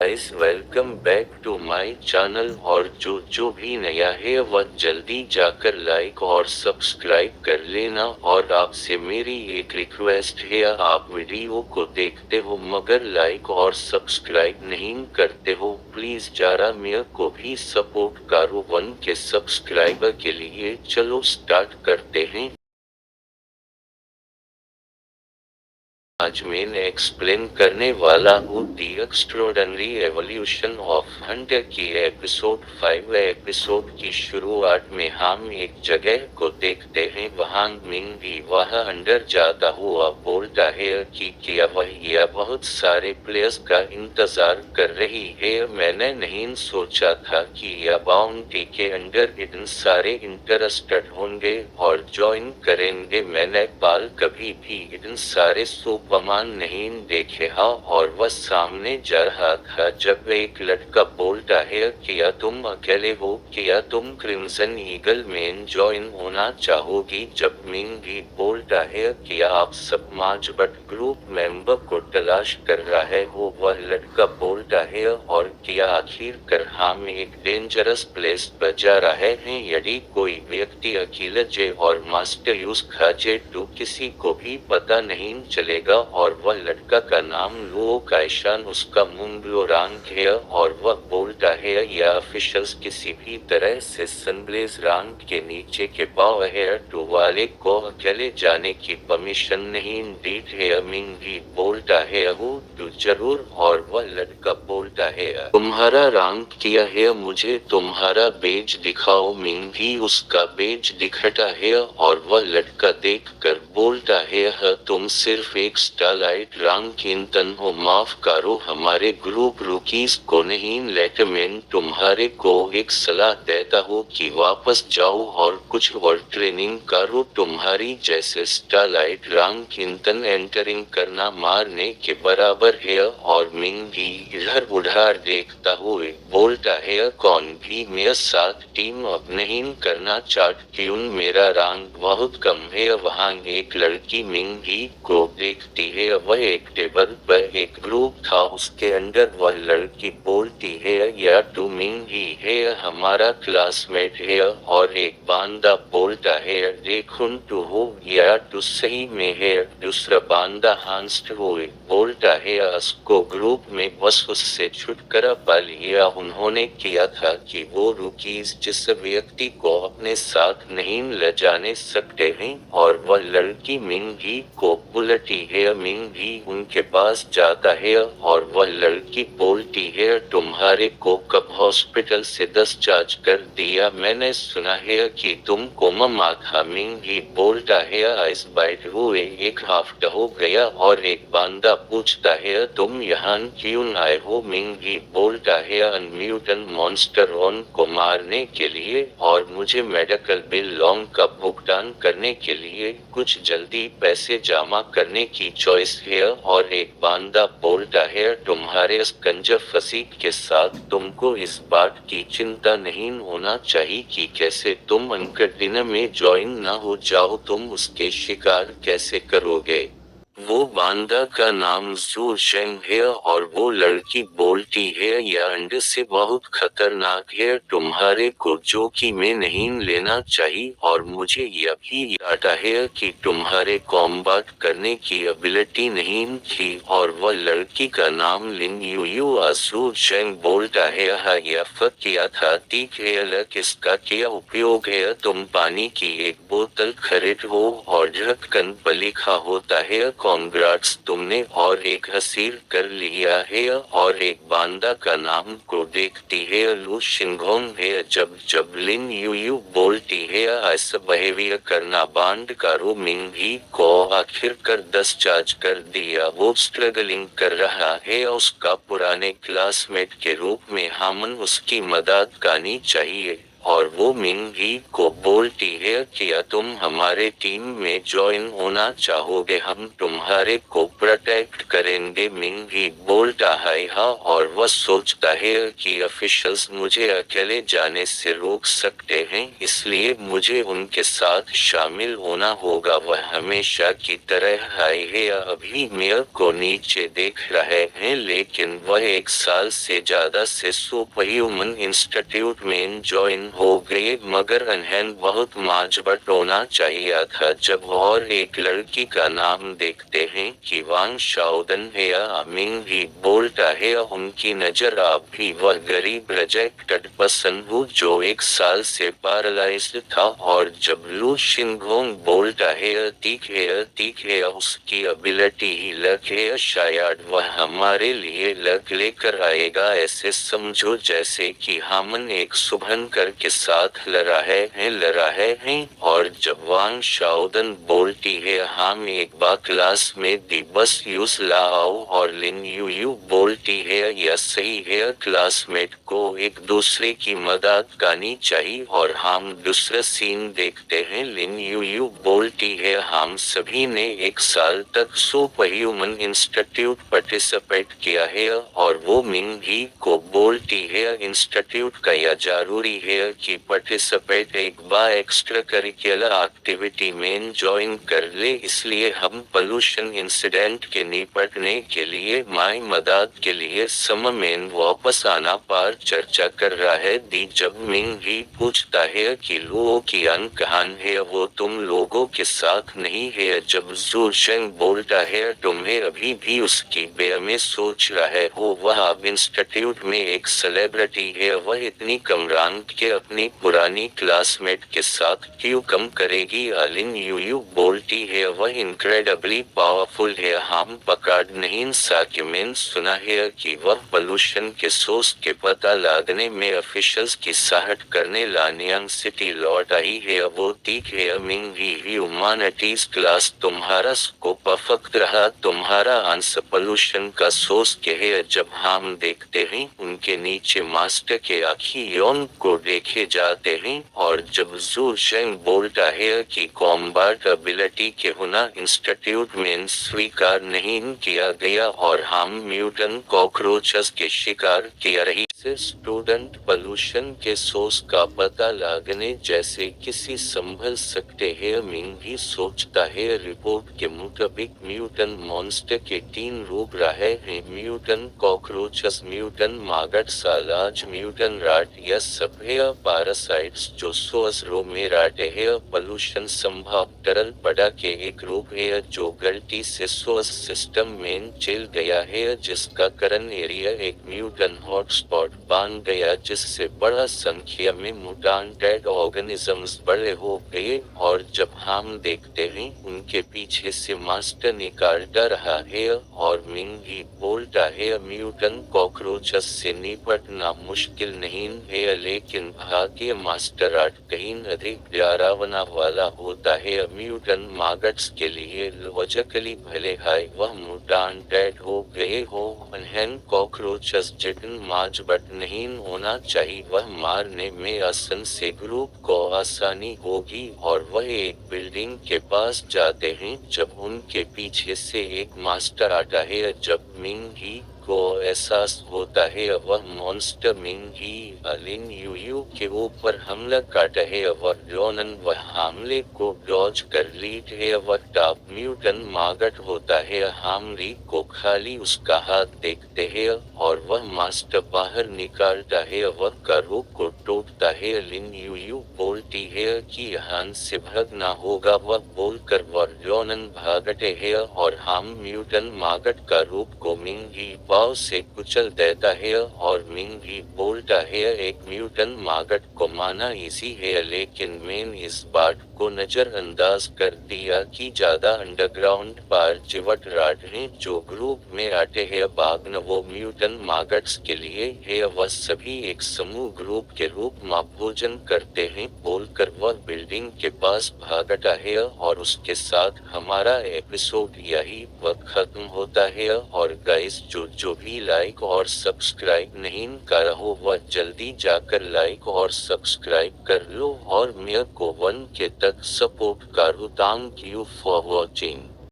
Guys, welcome back to my channel. और जो भी नया है वह जल्दी जाकर लाइक और सब्सक्राइब कर लेना। और आपसे मेरी एक रिक्वेस्ट है, आप वीडियो को देखते हो मगर लाइक और सब्सक्राइब नहीं करते हो, प्लीज जरा मेरे को भी सपोर्ट करो 1K सब्सक्राइबर के लिए। चलो स्टार्ट करते हैं। आज मैं एक्सप्लेन करने वाला हूँ दी एक्स्ट्राऑर्डिनरी एवोल्यूशन ऑफ हंटर की एपिसोड 5। एपिसोड की शुरुआत में हम एक जगह को देखते हैं। वहाँ मिंग भी वह अंदर जाता हुआ बोलता है कि क्या वह या बहुत सारे प्लेयर्स का इंतजार कर रही है। मैंने नहीं सोचा था कि यह बाउंटी के अंदर इतने सारे इंटरेस्टेड होंगे और ज्वाइन करेंगे। मैंने बाल कभी भी इतने सारे सुपरमैन नहीं देखे हैं। और वह सामने जा रहा था जब एक लड़का बोलता है क्या तुम अकेले हो, क्या तुम क्रिम्सन ईगल में ज्वाइन होना चाहोगी। जब मिंग भी बोलता है क्या आप सब माजबट ग्रुप मेंबर को तलाश कर रहे हो, वह लड़का बोलता है और क्या आखिरकार हम एक डेंजरस प्लेस पर जा रहे हैं। यदि कोई व्यक्ति अकेले जे और मास्टर यूज खाजे तो किसी को भी पता नहीं चलेगा। और वह लड़का का नाम लो काइशान, उसका मुंह रंग है और वह बोलता है या ऑफिशियल्स किसी भी तरह से सनब्लेज रंग के नीचे के पाव हेयर टू वाले को अकेले जाने की परमिशन नहीं दी है। मिंग भी बोलता है वो तो जरूर। और वह लड़का बोलता है तुम्हारा रंग क्या है, मुझे तुम्हारा बेज दिखाओ। मिंग भी उसका बेज दिखाता है और वह लड़का देख कर बोलता है तुम सिर्फ एक स्टारलाइट रंग इंतन हो, माफ करो हमारे ग्रुप रुकीज को नहीं लेते। मैं तुम्हारे को एक सलाह देता हूँ कि वापस जाओ और कुछ और ट्रेनिंग करो। तुम्हारी जैसे स्टारलाइट रंग इंतन एंटरिंग करना मारने के बराबर है। और मिंग भी इधर उधर देखता हुए बोलता है कौन भी मेरे साथ टीम अप नहीं करना चाहता, क्यों मेरा रंग बहुत कम है। वहाँ एक लड़की मिंग भी को देखती है। वह एक टेबल पर एक ग्रुप था, उसके अंदर वह लड़की बोलती है या तू मिंग ही है, हमारा क्लासमेट है। और एक बांदा बोलता है देखो तू हो या तू सही में है। दूसरा बांदा हंसते हुए बोलता है उसको ग्रुप में बस उससे छुटकारा पा लिया उन्होंने किया था कि वो रुकीज जिस व्यक्ति को अपने साथ नहीं ले जाने सकते हैं। और वह लड़की मिंग भी को बुलाती है। मिंग भी उनके पास जाता है और वह लड़की बोलती है तुम्हारे को कब हॉस्पिटल से डिस्चार्ज कर दिया, मैंने सुना है कि तुम कोमा में था। मिंग भी बोलता है आइस बाइट हुए एक हफ्ता हो गया। और एक बांदा पूछता है तुम यहाँ क्यों आए हो। मिंग भी बोलता है अनम्यूटेंट मॉन्स्टर ऑन को मारने के लिए और मुझे मेडिकल बिल लॉन्ग का भुगतान करने के लिए कुछ जल्दी पैसे जमा करने की चॉइस है। और एक बांदा बोलता है तुम्हारे स्कंजा फसीक के साथ तुमको इस बात की चिंता नहीं होना चाहिए कि कैसे तुम अंकट दिन में ज्वाइन ना हो जाओ, तुम उसके शिकार कैसे करोगे। वो बांदा का नाम जू शेंग है और वो लड़की बोलती है यह अंडे से बहुत खतरनाक है, तुम्हारे को जोखिम में नहीं लेना चाहिए। और मुझे यह भी याद है कि तुम्हारे कॉम्बैट करने की एबिलिटी नहीं थी। और वह लड़की का नाम लिन यू यू आसू शेंग बोलता है हाँ यह किया था ठीक है, किसका क्या उपयोग है, तुम पानी की एक बोतल खरीदो और ढक्कन पर लिखा होता है कांग्रेट्स तुमने और एक हसीर कर लिया है। और एक बांदा का नाम को देखती है लू शिंगोंग है। जब जब लिन यू यू बोलती है ऐसा बिहेवियर करना बंद करो। मिंग भी को आखिरकार डिस्चार्ज कर दिया। वो स्ट्रगलिंग कर रहा है, उसका पुराने क्लासमेट के रूप में हमन उसकी मदद करनी चाहिए। और वो मिंग ही को बोलती है क्या तुम हमारे टीम में ज्वाइन होना चाहोगे, हम तुम्हारे को प्रोटेक्ट करेंगे। मिंग ही बोलता है हाँ, और वह सोचता है कि ऑफिशियल्स मुझे अकेले जाने से रोक सकते हैं, इसलिए मुझे उनके साथ शामिल होना होगा। वह हमेशा की तरह हाई है, अभी मेयर को नीचे देख रहे हैं, लेकिन वह 1 साल से ज्यादा से सुपर ह्यूमन इंस्टीट्यूट में ज्वाइन हो गए, मगर उन्हें बहुत मजबूत होना चाहिए था। जब और एक लड़की का नाम देखते हैं कि वांग शाओदन है, मिंग ही बोलता है उनकी नजर आप भी वह गरीब रिजेक्टेड पर्सन हूँ जो 1 साल से पैरालाइज्ड था। और जब लू शिनगोंग बोलता है ठीक है उसकी एबिलिटी ही लक है, शायद वह हमारे लिए लक लेकर आएगा, ऐसे समझो जैसे कि हम एक शुभंकर के साथ लड़ा है। और जब वांग शाओदन बोलती है हम एक बार क्लास में दी बस यूज लाओ, और लिन यू बोलती है यह सही है, क्लासमेट को एक दूसरे की मदद करनी चाहिए। और हम दूसरा सीन देखते हैं, लिन यू बोलती है हम सभी ने 1 साल तक सुपर ह्यूमन इंस्टीट्यूट पार्टिसिपेट किया है, और वो मिंग ही को बोलती है इंस्टीट्यूट का यह जरूरी है कि पार्टिसिपेट एक बार एक्स्ट्रा करिकुलर एक्टिविटी में ज्वाइन कर ले, इसलिए हम पोल्यूशन इंसिडेंट के निपटने के लिए माई मदद के लिए सम में वापस आना पर चर्चा कर रहा है। दी जब मिंग ही पूछता है कि लोगों की अंक कहाँ है, वो तुम लोगों के साथ नहीं है, जब जू शेंग बोलता है तुम्हें अभी भी उसकी बारे में सोच रहे हो, वह अब इंस्टीट्यूट में एक सेलिब्रिटी है, वह इतनी कम रैंक के अपनी पुरानी क्लासमेट के साथ क्यों कम करेगी। लिन यू बोलती है वह इनक्रेडिबली पावरफुल है, हम पकड़ नहीं सके, मैंने सुना है कि वह पोल्यूशन के सोर्स के पता लगाने में ऑफिशियल्स की सहायता करने लानियांग सिटी लौट आई है। वो ठीक है मिंग ही ह्यूमैनिटीज क्लास तुम्हारा स्कोप परफेक्ट रहा, तुम्हारा आंसर पोल्यूशन का सोर्स के है। जब हम देखते हैं उनके नीचे मास्टर के आखियों को देखे जाते हैं, और जब जू शेंग बोलता है कि कॉम्बैट एबिलिटी के होना इंस्टीट्यूट में स्वीकार नहीं किया गया, और हम म्यूटेंट कॉकरोचेस के शिकार किया रही से स्टूडेंट पोल्यूशन के सोर्स का पता लगाने जैसे किसी संभल सकते हैं। मिंग ही सोचता है रिपोर्ट के मुताबिक म्यूटेंट मॉन्स्टर के 3 रूप रहे हैं, म्यूटेंट कॉकरोचेस, म्यूटेंट मैगट, सालाज म्यूटेंट रैट, यह सब है पैरासाइट्स जो सोर्स रो में रहते हैं। पोल्यूशन संभव तरल पड़ा के एक रूप है जो गलती से सोर्स सिस्टम में चल गया है, जिसका कारण एरिया एक म्यूटेंट हॉटस्पॉट बन गया, जिससे बड़ा संख्या में म्यूटेंटेड ऑर्गेनिजम्स बड़े हो गए। और जब हम देखते हैं उनके पीछे से मास्टर निकालता रहा है, और मिंग ही बोलता है म्यूटेंट कॉकरोचेस से निपटना मुश्किल नहीं है, लेकिन भाग्य मास्टर आर्ट कहीं अधिक डरावना वाला होता है। म्यूटेंट मैगट्स के लिए लॉजिकली भले हाई वह म्यूटेंटेड हो गए हो, उन्हें कॉकरोचेस जितन मजबूत नहीं होना चाहिए, वह मारने में आसान से ग्रुप को आसानी होगी। और वह एक बिल्डिंग के पास जाते हैं जब उनके पीछे से एक मास्टर आता है, जब मिंग ही को एहसास होता है वह मॉन्स्टर मिंग ही लिन यू के ऊपर हमला करता है, वह रोनन वह हमले को डॉज कर लीड है, वह टॉप म्यूटेंट मैगट होता है, हम री को खाली उसका हाथ देखते हैं, और वह मास्टर बाहर निकालता है, वह करो को टूटता है। लिन यू बोलती है कि यहाँ से भागना होगा, वह बोलकर वह रोनन भागते हैं, और हम म्यूटेंट मैगट का रूप को मिंग ही पाव से कुचल देता है। और मिंग ही बोलता है एक म्यूटेंट मैगट को मारना इजी है, लेकिन मैं इस बात को नजरअंदाज कर दिया कि ज्यादा अंडरग्राउंड बार चिवट राढ़ने जो ग्रुप में आते हैं बाग न वो म्यूटन मागट्स के लिए है वह सभी एक समूह ग्रुप के रूप में भोजन करते हैं बोलकर वह बिल्डिंग के पास भागता है और उसके साथ हमारा एपिसोड यही वक्त खत्म होता है और गाइस जो भी लाइक और सब्सक्राइब नहीं कर हो वह जल्दी जाकर लाइक और सब्सक्राइब कर लो और मेरे को 1K तक सपोर्ट करो थैंक यू फॉर वॉचिंग।